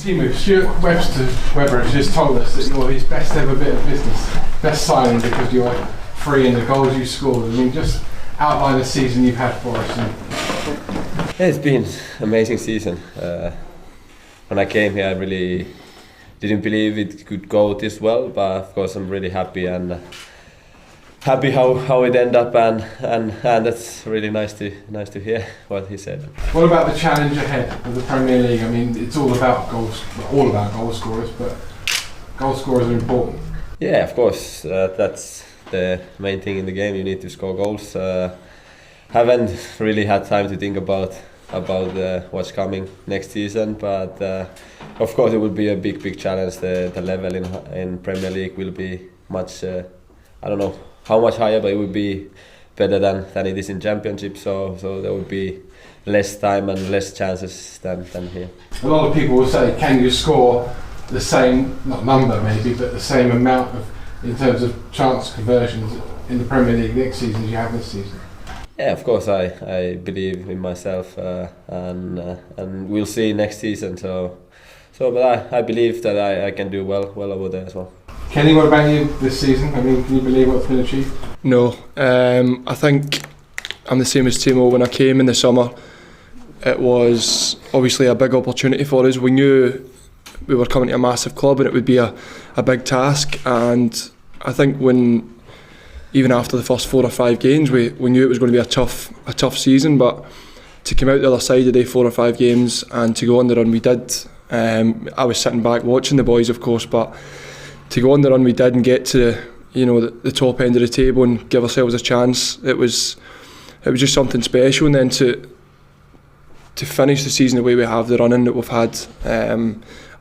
Teemu, Stuart Webber has just told us that you're his best ever bit of business, best signing because you're free in the goals you scored. I mean, just outline the season you've had for us. Yeah, it's been an amazing season. When I came here, I really didn't believe it could go this well, but of course I'm really happy and happy how it ended up, and that's really nice to hear what he said. What about the challenge ahead of the Premier League? I mean, it's all about goal scorers, but goal scorers are important. Yeah, of course, that's the main thing in the game. You need to score goals. Haven't really had time to think about what's coming next season, but of course it will be a big challenge. The level in Premier League will be much, I don't know how much higher, but it will be better than it is in Championship, so there will be less time and less chances than here. A lot of people will say, can you score the same, not number maybe, but the same amount in terms of chance conversions in the Premier League next season as you have this season? Yeah, of course I believe in myself, and we'll see next season. But I believe that I can do well over there as well. Kenny, what about you this season? I mean, can you believe what's been achieved? No, I think I'm the same as Teemu. When I came in the summer, it was obviously a big opportunity for us. We knew we were coming to a massive club and it would be a big task, and I think even after the first 4 or 5 games, we knew it was going to be a tough season, but to come out the other side of the 4 or 5 games and to go on the run we did, I was sitting back watching the boys, of course, but to go on the run we did and get to the top end of the table and give ourselves a chance, it was just something special. And then to finish the season the way we have, the running that we've had,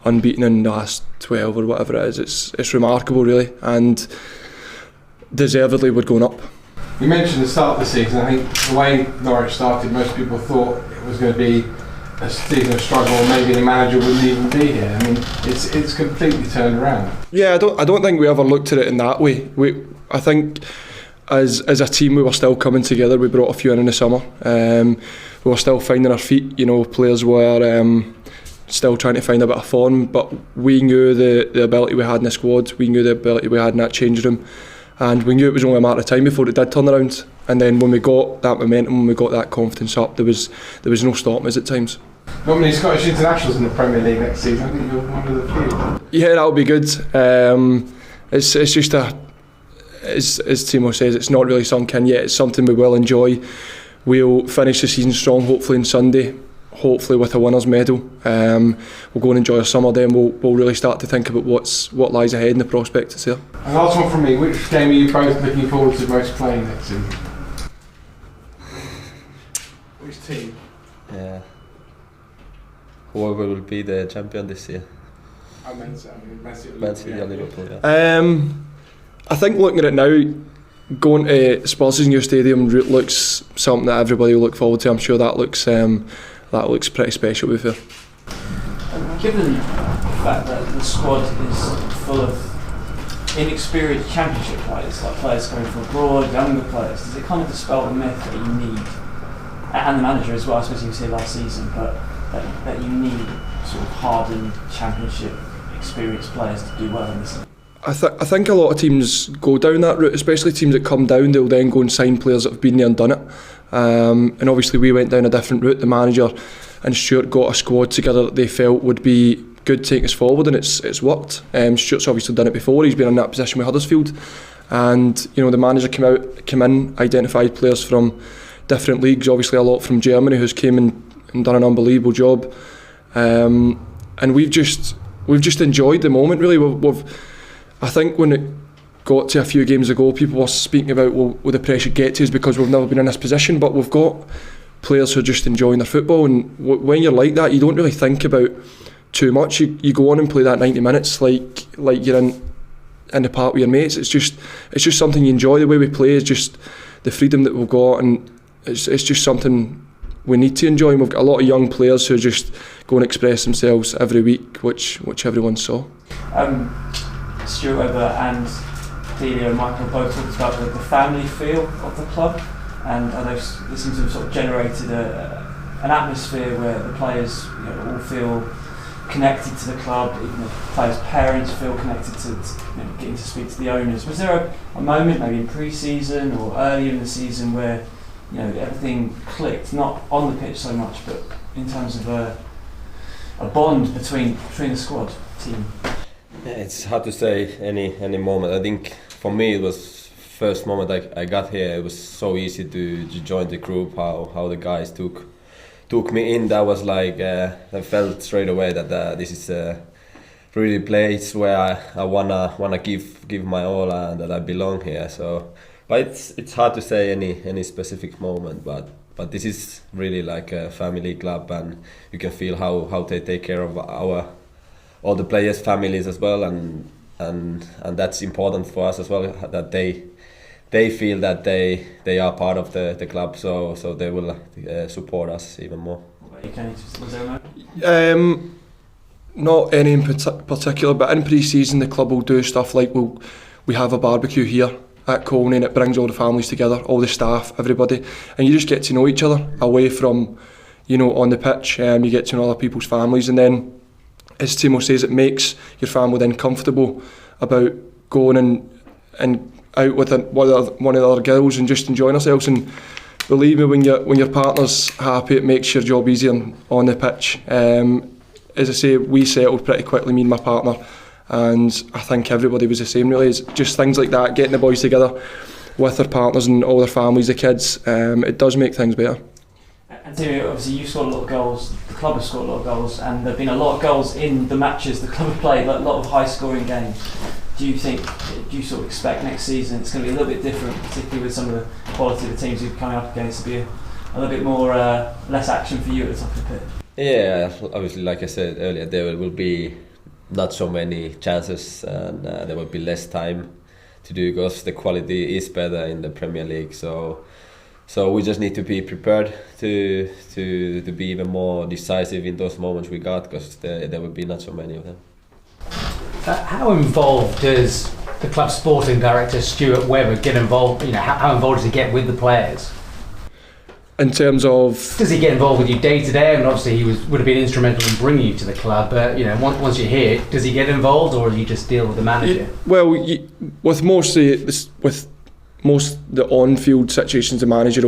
unbeaten in the last 12 or whatever it is, it's remarkable really, and deservedly we're going up. You mentioned the start of the season. I think the way Norwich started, most people thought it was going to be a season of struggle. Maybe the manager wouldn't even be here. I mean, it's completely turned around. Yeah, I don't think we ever looked at it in that way. I think as a team we were still coming together. We brought a few in the summer. We were still finding our feet. Players were still trying to find a bit of form, but we knew the ability we had in the squad. We knew the ability we had in that changing room. And we knew it was only a matter of time before it did turn around. And then when we got that momentum, when we got that confidence up, there was no stopping us at times. Not many Scottish internationals in the Premier League next season. I think you're one of the few. Yeah, that'll be good. It's just as Teemu says, it's not really sunk in yet. It's something we will enjoy. We'll finish the season strong, hopefully on Sunday. Hopefully with a winner's medal. We'll go and enjoy our summer, then we'll really start to think about what lies ahead and the prospect is there. And last one from me, which game are you both looking forward to most playing next season? Which team? Yeah. Whoever will be the champion this year? Man City or Liverpool, yeah. I think looking at it now, going to Spurs' new stadium looks something that everybody will look forward to. I'm sure that looks pretty special with it. Given the fact that the squad is full of inexperienced Championship players, like players coming from abroad, younger players, does it kind of dispel the myth that you need, and the manager as well, I suppose you said last season, but that you need sort of hardened Championship experienced players to do well in this? I think a lot of teams go down that route, especially teams that come down. They'll then go and sign players that have been there and done it. And obviously we went down a different route. The manager and Stuart got a squad together that they felt would be good to take us forward, and it's worked. Stuart's obviously done it before. He's been in that position with Huddersfield, and the manager came in, identified players from different leagues. Obviously a lot from Germany, who's came and done an unbelievable job. And we've just enjoyed the moment really. I think when it got to a few games ago, people were speaking about will the pressure get to us because we've never been in this position, but we've got players who are just enjoying their football, and when you're like that, you don't really think about too much. You go on and play that 90 minutes like you're in the park with your mates. It's just something you enjoy. The way we play is just the freedom that we've got, and it's just something we need to enjoy. And we've got a lot of young players who just go and express themselves every week, which everyone saw. Stuart Webber and Delia and Michael both talked about the family feel of the club, and this seems to have sort of generated an atmosphere where the players all feel connected to the club, even the players' parents feel connected to getting to speak to the owners. Was there a moment, maybe in pre-season or earlier in the season, where everything clicked, not on the pitch so much, but in terms of a bond between the squad team? Yeah, it's hard to say any moment. I think for me it was first moment I got here. It was so easy to join the group. How the guys took me in. That was like I felt straight away that this is a really place where I wanna give my all and that I belong here. So, but it's hard to say any specific moment. But this is really like a family club, and you can feel how they take care of all the players' families as well, and that's important for us as well, that they feel that they are part of the club, so they will support us even more. What about you, Kenny? Was there a moment? Not any in particular, but in pre-season the club will do stuff like we have a barbecue here at Colney, and it brings all the families together, all the staff, everybody, and you just get to know each other away from on the pitch. You get to know other people's families, and then, as Teemu says, it makes your family then comfortable about going and out with one of the other girls and just enjoying ourselves. And believe me, when your partner's happy, it makes your job easier on the pitch. As I say, we settled pretty quickly, me and my partner, and I think everybody was the same really. It's just things like that, getting the boys together with their partners and all their families, the kids, it does make things better. And Teemu, obviously you've scored a lot of goals, the club has scored a lot of goals, and there have been a lot of goals in the matches the club have played, like a lot of high scoring games. Do you sort of expect next season it's going to be a little bit different, particularly with some of the quality of the teams you're coming up against, to be a little bit more less action for you at the top of the pitch? Yeah, obviously, like I said earlier, there will be not so many chances, and there will be less time to do, because the quality is better in the Premier League. So we just need to be prepared to be even more decisive in those moments we got, because there will be not so many of them. How involved does the club sporting director Stuart Webber get involved? How involved does he get with the players? In terms of, does he get involved with you day to day? And obviously he would have been instrumental in bringing you to the club. But once you're here, does he get involved, or do you just deal with the manager? With most the on-field situations, the manager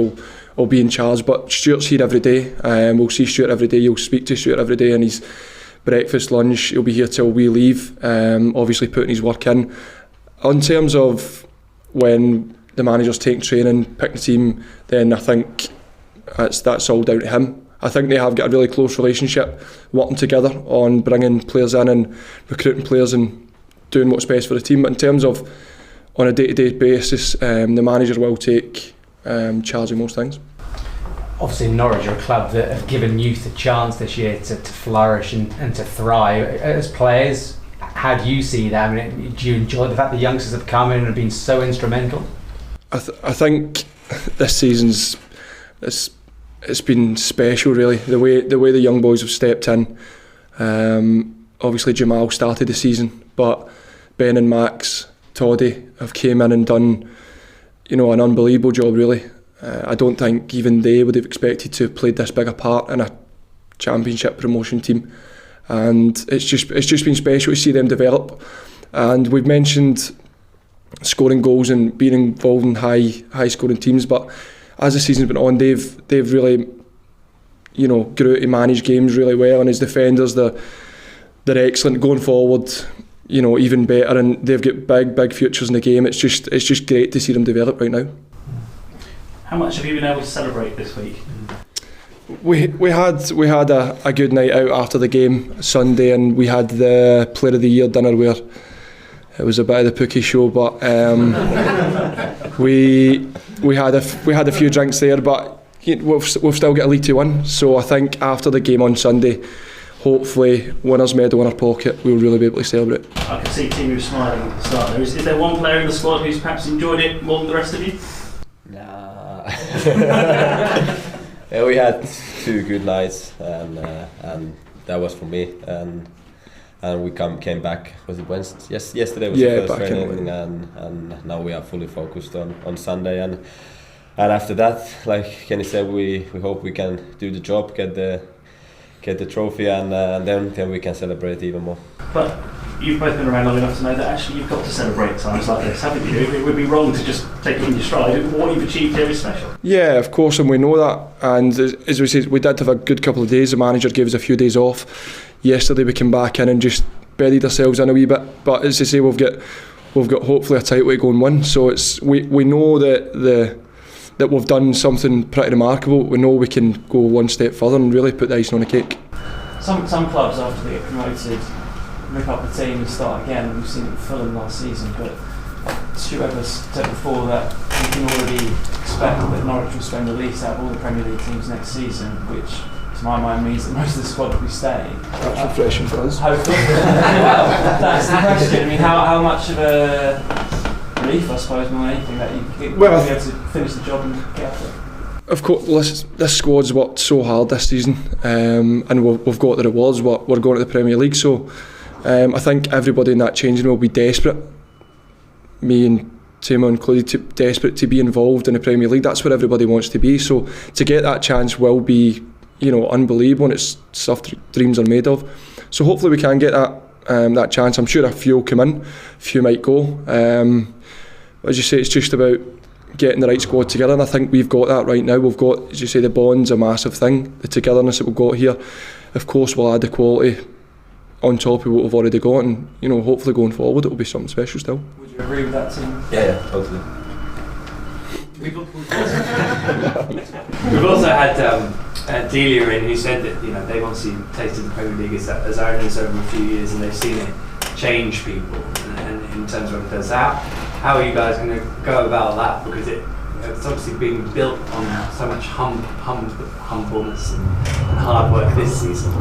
will be in charge. But Stuart's here every day. We'll see Stuart every day. You'll speak to Stuart every day, and he's breakfast, lunch, he'll be here till we leave, obviously putting his work in. In terms of when the manager's taking training, picking the team, then I think that's all down to him. I think they have got a really close relationship, working together on bringing players in and recruiting players and doing what's best for the team. But in terms of on a day-to-day basis, the manager will take charge of most things. Obviously Norwich are a club that have given youth a chance this year to flourish and to thrive. As players, how do you see that? I mean, do you enjoy the fact that youngsters have come in and have been so instrumental? I think this season's it's been special really. The way the young boys have stepped in. Obviously Jamal started the season, but Ben and Max, Toddy have came in and done an unbelievable job really. I don't think even they would have expected to have played this big a part in a championship promotion team, and it's just been special to see them develop. And we've mentioned scoring goals and being involved in high scoring teams, but as the season's been on, they've really grew to manage games really well, and as defenders they're excellent going forward, even better, and they've got big futures in the game. It's just great to see them develop right now. How much have you been able to celebrate this week? We had a good night out after the game Sunday, and we had the Player of the Year dinner where it was a bit of the Pukki show, but we had a few drinks there, but we've still got a league to win. So I think after the game on Sunday, hopefully winners medal in our pocket, we'll really be able to celebrate. I can see Teemu smiling at the start there. Is there one player in the squad who's perhaps enjoyed it more than the rest of you? Nah. Yeah, we had 2 good nights, and that was for me. And we came back. Was it Wednesday? Yes, yesterday was the first training, and now we are fully focused on Sunday. And after that, like Kenny said, we hope we can do the job, get get the trophy, and then we can celebrate even more. But you've both been around long enough to know that actually you've got to celebrate times like this, haven't you? It would be wrong to just take it in your stride. What you've achieved here is special. Yeah, of course, and we know that. And as we said, we did have a good couple of days. The manager gave us a few days off. Yesterday we came back in and just buried ourselves in a wee bit. But as I say, we've got hopefully a title to go and win. So we know that we've done something pretty remarkable. We know we can go one step further and really put the icing on the cake. Some clubs, after they get promoted, rip up the team and start again. We've seen it with Fulham last season, but Stuart Webber said before that we can already expect that Norwich will spend the least out of all the Premier League teams next season, which to my mind means that most of the squad will be staying. That's refreshing for us. Hopefully. Well, that's the question. I mean, how much of a relief, I suppose, more than anything, that you be able to finish the job and get up there? Of course, this squad's worked so hard this season, and we've got the rewards. We're going to the Premier League, so I think everybody in that changing room will be desperate. Me and Teemu included, desperate to be involved in the Premier League. That's where everybody wants to be. So to get that chance will be, unbelievable, and it's stuff dreams are made of. So hopefully we can get that chance. I'm sure a few will come in, a few might go. As you say, it's just about getting the right squad together, and I think we've got that right now. We've got, as you say, the bond's a massive thing, the togetherness that we've got here. Of course, we'll add the quality on top of what we've already got, and hopefully going forward it will be something special still. Would you agree with that, team? Yeah, totally. We've also had Delia in, who said that they've obviously tasted the Premier League as owners over a few years, and they've seen it change people, and in terms of what it does. How are you guys going to go about that? Because it's obviously been built on so much humbleness and hard work this season.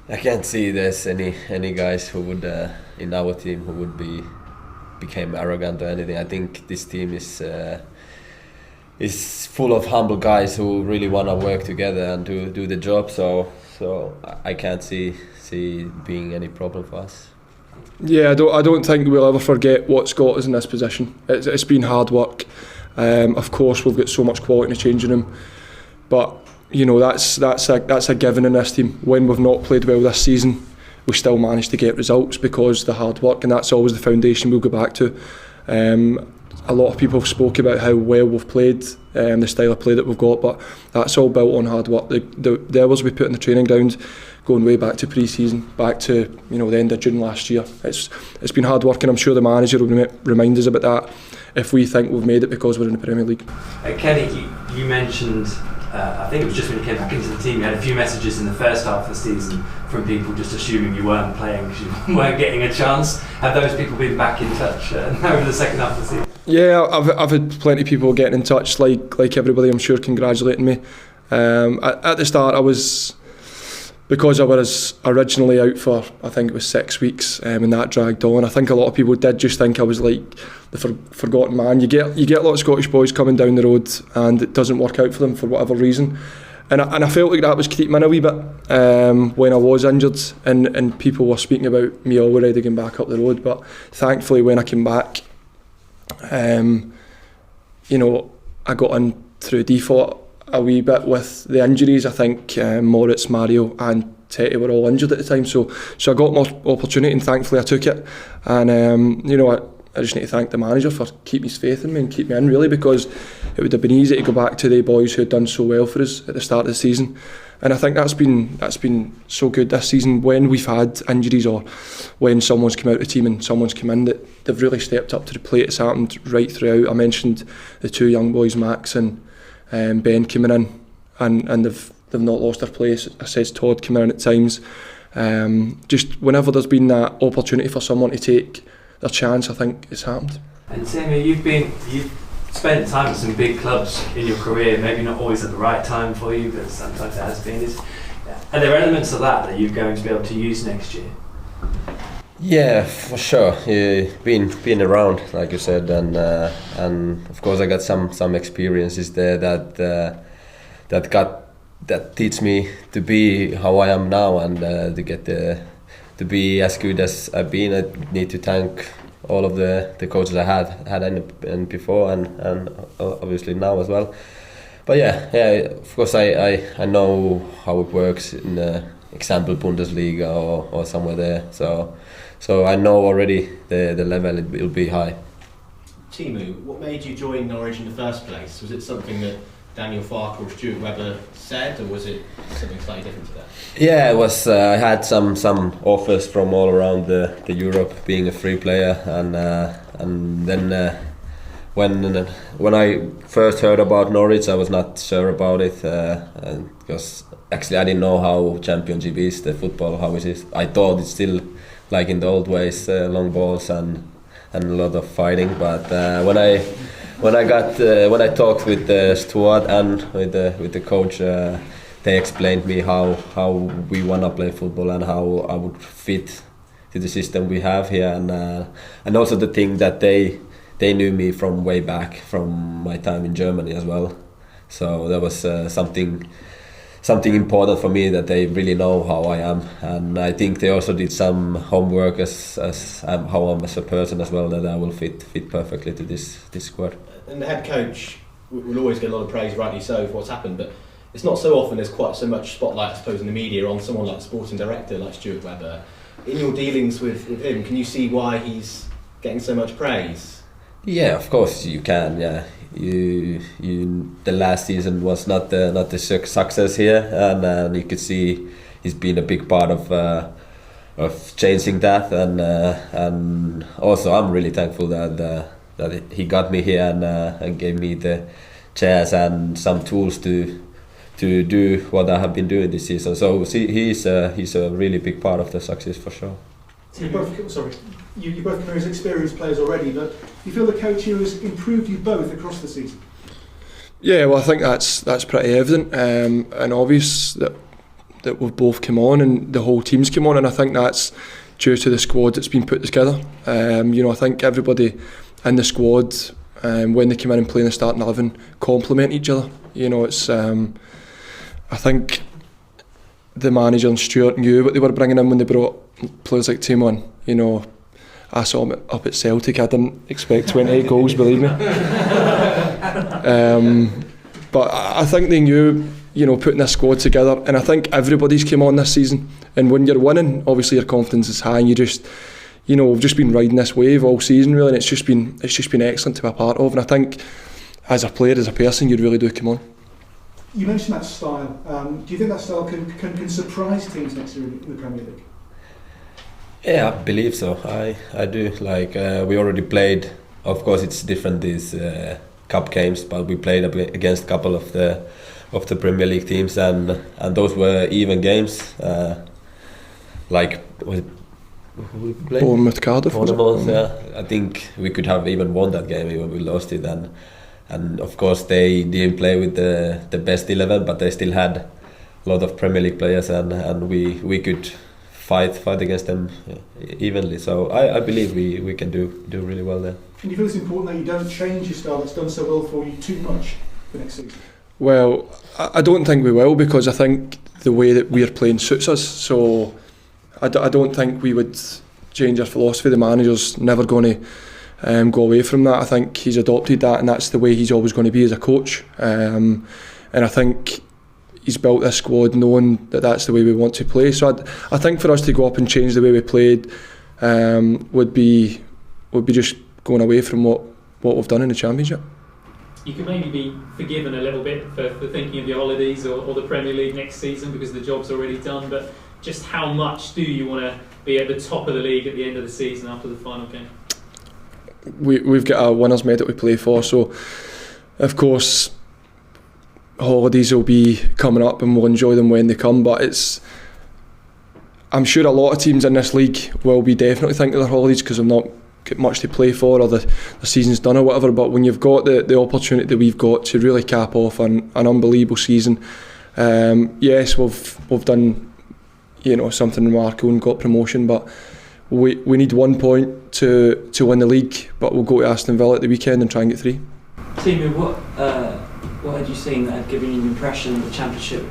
I can't see there's any guys who would in our team who would became arrogant or anything. I think this team is full of humble guys who really want to work together and do the job. So I can't see being any problem for us. Yeah, I don't think we'll ever forget what's got us in this position. It's been hard work. Of course, we've got so much quality in the changing room, but that's a given in this team. When we've not played well this season, we still manage to get results because of the hard work, and that's always the foundation we'll go back to. A lot of people have spoke about how well we've played, the style of play that we've got, but that's all built on hard work. The hours we put in the training ground, going way back to pre-season, back to the end of June last year. It's been hard work, and I'm sure the manager will remind us about that if we think we've made it because we're in the Premier League. Kenny, you mentioned, I think it was just when you came back into the team, you had a few messages in the first half of the season from people just assuming you weren't playing because you weren't getting a chance. Have those people been back in touch over the second half of the season? Yeah, I've had plenty of people getting in touch, like everybody, I'm sure, congratulating me. At the start, because I was originally out for, I think it was 6 weeks, and that dragged on. I think a lot of people did just think I was like the forgotten man. You get a lot of Scottish boys coming down the road and it doesn't work out for them for whatever reason. And I felt like that was creeping in a wee bit when I was injured, and people were speaking about me already getting back up the road. But thankfully, when I came back, I got in through default a wee bit with the injuries. I think Moritz, Mario and Tete were all injured at the time, so I got more opportunity, and thankfully I took it. And I just need to thank the manager for keeping his faith in me and keep me in, really, because it would have been easy to go back to the boys who had done so well for us at the start of the season. And I think that's been so good this season when we've had injuries or when someone's come out of the team and someone's come in, that they've really stepped up to the plate. It's happened right throughout. I mentioned the two young boys, Max and Ben, coming in, and they've not lost their place. I says Todd coming in at times. Just whenever there's been that opportunity for someone to take their chance, I think it's happened. And Teemu, you've spent time at some big clubs in your career, maybe not always at the right time for you, but sometimes it has been. Are there elements of that you're going to be able to use next year? Yeah, for sure. Been around, like you said, and of course I got some experiences there that teach me to be how I am now, and to be as good as I've been. I need to thank all of the coaches I had in before and obviously now as well. But yeah, of course I know how it works in example Bundesliga or somewhere there. So I know already the level it will be high. Teemu, what made you join Norwich in the first place? Was it something that Daniel Farke or Stuart Webber said, or was it something slightly different to that? Yeah, it was. I had some offers from all around the Europe, being a free player, and then when I first heard about Norwich, I was not sure about it because actually I didn't know how Championship is, the football, how it is. I thought it's still like in the old ways, long balls and a lot of fighting. But when I talked with Stuart and with the coach, they explained me how we wanna play football and how I would fit to the system we have here, and also the thing that they knew me from way back from my time in Germany as well. So that was something important for me, that they really know how I am, and I think they also did some homework as how I'm as a person as well, that I will fit perfectly to this squad. And the head coach will always get a lot of praise, rightly so, for what's happened, but it's not so often there's quite so much spotlight, I suppose, in the media on someone like the sporting director like Stuart Webber. In your dealings with him, can you see why he's getting so much praise? Yeah, of course you can. Yeah, you the last season was not the success here, and you could see he's been a big part of changing that, and also I'm really thankful that he got me here and gave me the chance and some tools to do what I have been doing this season. So he's a really big part of the success for sure. You both come as experienced players already, but you feel the coach here has improved you both across the season? Yeah, well, I think that's pretty evident and obvious that we've both come on and the whole team's come on, and I think that's due to the squad that's been put together. I think everybody in the squad, when they come in and play in the starting 11, complement each other. It's I think the manager and Stuart knew what they were bringing in when they brought players like Teemu in. I saw him up at Celtic. I didn't expect 28 goals, believe me. But I think they knew, putting this squad together, and I think everybody's come on this season. And when you're winning, obviously your confidence is high, and you just, we've just been riding this wave all season really, and it's just been excellent to be a part of. And I think, as a player, as a person, you really do come on. You mentioned that style. Do you think that style can surprise teams next year in the Premier League? Yeah, I believe so. I do. We already played. Of course, it's different these cup games, but we played against a couple of the Premier League teams, and those were even games. Bournemouth, Cardiff. Bournemouth, yeah. I think we could have even won that game even we lost it, and of course they didn't play with the best 11, but they still had a lot of Premier League players, and we could fight against them evenly. So I believe we can do really well there. And you feel it's important that you don't change your style that's done so well for you too much for next season? Well, I don't think we will, because I think the way that we're playing suits us. So I don't think we would change our philosophy. The manager's never going to go away from that. I think he's adopted that, and that's the way he's always going to be as a coach. And I think he's built this squad knowing that that's the way we want to play. So I think for us to go up and change the way we played would be just going away from what we've done in the Championship. You can maybe be forgiven a little bit for thinking of your holidays or the Premier League next season because the job's already done, but just how much do you want to be at the top of the league at the end of the season after the final game? We've got a winners medal to play for, so of course holidays will be coming up and we'll enjoy them when they come, but I'm sure a lot of teams in this league will be definitely thinking of their holidays because they've not got much to play for, or the season's done or whatever. But when you've got the opportunity that we've got to really cap off an unbelievable season, yes, we've done something remarkable and got promotion, but we need 1 point to win the league, but we'll go to Aston Villa at the weekend and try and get 3. Teemu, what had you seen that had given you the impression that the Championship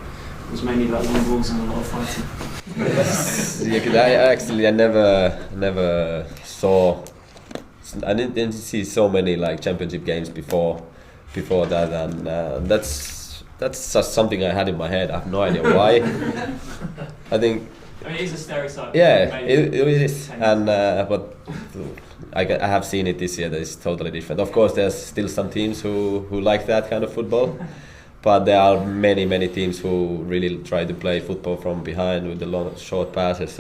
was mainly about long balls and a lot of fighting? I never saw. I didn't see so many Championship games before that, and that's that's just something I had in my head. I have no idea why. I think. I mean, it is a stereotype. Yeah, it is, and but I have seen it this year. That is totally different. Of course, there's still some teams who like that kind of football, but there are many teams who really try to play football from behind with the long, short passes.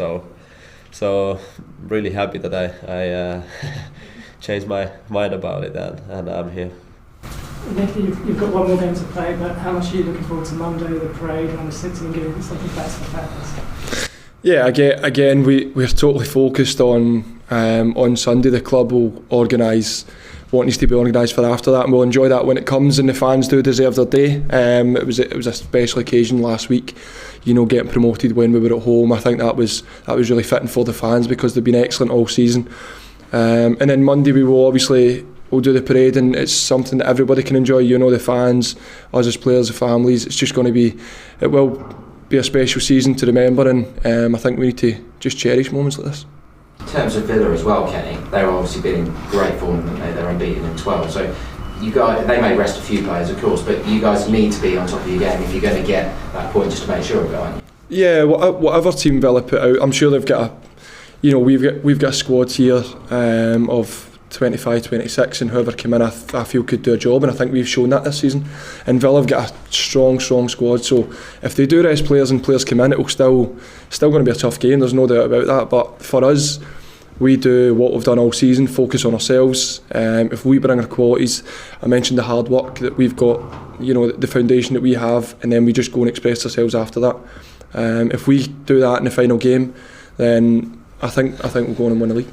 So really happy that I changed my mind about it, and I'm here. Nick, you've got one more game to play, but how much are you looking forward to Monday, the parade, and the sitting and giving something back to the fans? Yeah, again, we're totally focused on Sunday. The club will organise what needs to be organised for after that, and we'll enjoy that when it comes. And the fans do deserve their day. It was a special occasion last week, getting promoted when we were at home. I think that was really fitting for the fans because they've been excellent all season. And then Monday we'll do the parade, and it's something that everybody can enjoy. The fans, us as players, the families. It's just going to be. It will be a special season to remember, and I think we need to just cherish moments like this. In terms of Villa as well, Kenny, they've obviously been in great form, haven't they? They're unbeaten in 12, so you guys, they may rest a few players of course, but you guys need to be on top of your game if you're going to get that point just to make sure of it, aren't you? Yeah, whatever team Villa put out, I'm sure they've got we've got a squad here of 25, 26, and whoever came in I feel could do a job, and I think we've shown that this season. And Villa have got a strong squad, so if they do rest players and players come in, it'll still going to be a tough game, there's no doubt about that. But for us, we do what we've done all season, focus on ourselves. If we bring our qualities, I mentioned the hard work that we've got, the foundation that we have, and then we just go and express ourselves after that. If we do that in the final game, then I think we'll go on and win the league.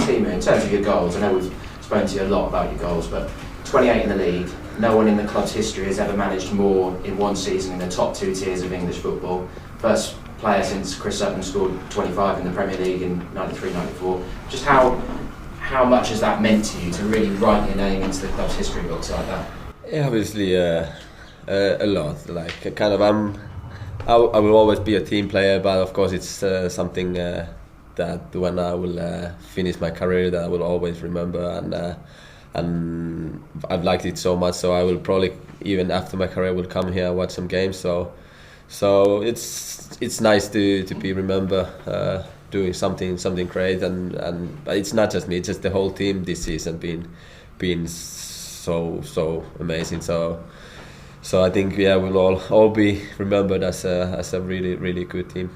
Teemu, in terms of your goals, I know we've spoken to you a lot about your goals, but 28 in the league, no one in the club's history has ever managed more in one season in the top 2 tiers of English football. First player since Chris Sutton scored 25 in the Premier League in 93-94. Just how much has that meant to you to really write your name into the club's history books like that? Yeah, obviously a lot. Like kind of I will always be a team player, but of course it's something that when I will finish my career that I will always remember, and I've liked it so much, so I will probably even after my career will come here and watch some games. So it's nice to be remember doing something great, and but it's not just me, it's just the whole team this season been so amazing. So I think we'll all be remembered as a really good team.